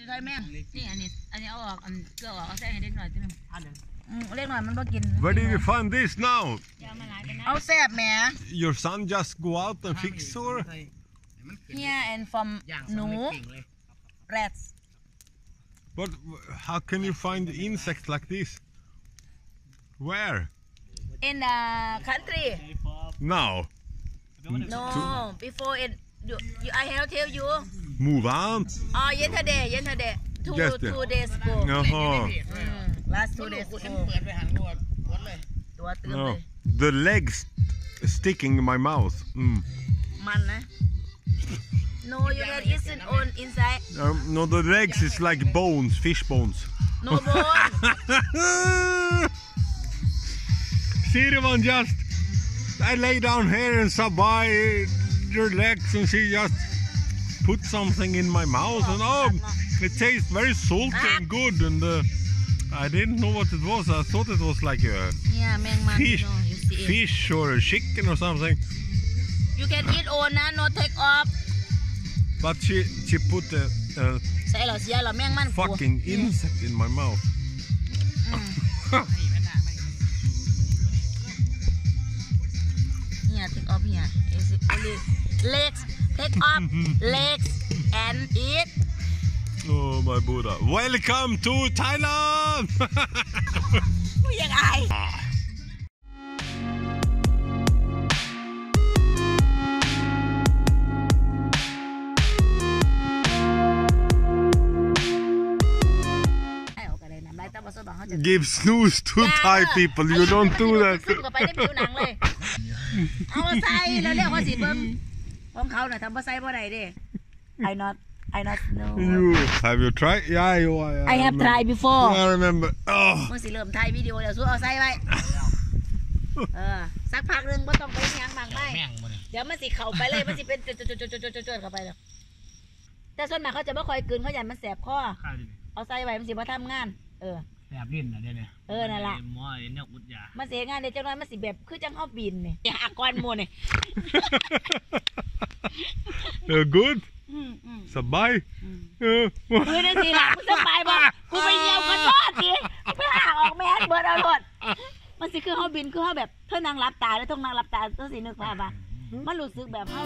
ใส่แม่นี่อันนี้เอาออกเกลือออกเอาใส่ให้เล็กหน่อยจินึงเล็กหน่อยมันบ่กิน Where did you find this now? เอาแซ่บแม่ Your son just go out and fix or? Here and from หนู rats. But how can you find insects like this? Where? In the country. Now. No, before it. I have tell you. Move on. Oh, yesterday. Two days ago. Last 2 days ago. No. The legs sticking in my mouth. มันนะ No, you can eat it on inside. No, the legs is like bones, fish bones. No bone. See the one just. I lay down here and saw by your legs, and she just put something in my mouth, and it tastes very salty and good, and I didn't know what it was. I thought it was like a fish or a chicken or something. You can eat on, no take off. But she put a fucking insect in my mouth. Yeah, take off here. Is it only legs? Take off legs and eat. Oh my Buddha! Welcome to Thailand. ยังไงGive snooze to Thai people. You don't do that. เอาใส่แล้วเรียกว่าสิเบิ้งของเขาน่ะทำบ่ใส่บ่ได้เด้ I not know. Have you tried? Yeah, I have tried before. I remember. มึงสิเริ่มถ่ายวิดีโอแล้วสู้เอาใส่ไว้สักพักนึงบ่ต้องไปยังมากไม่เดี๋ยวมันสิเข้าไปเลยมันสิเป็นจดเข้าไปแล้วแต่ส่วนมากเขาจะบ่ค่อยกลืนเขาอยากมันแสบคอเอาใส่ไว้มันสิบ่ทำงานแบบลิ้นนะเดี๋ยวนี้นั่นแหละมันเสียงานเดี๋ยวจังน้อยมันสิแบบคือจังเข้าบินเนี่ยอย่าหักก้อนมูเนี่ย Good สบายคือได้สิล่ะมึงสบายบ่กูไปเยี่ยวกระโดดดิไปหักออกแมสเบิร์ดเอาหมดมันสิคือเข้าบินคือเข้าแบบเธอนางรับตาแล้วต้องนางรับตาต้องสินึกภาพมันรู้สึกแบบเข้า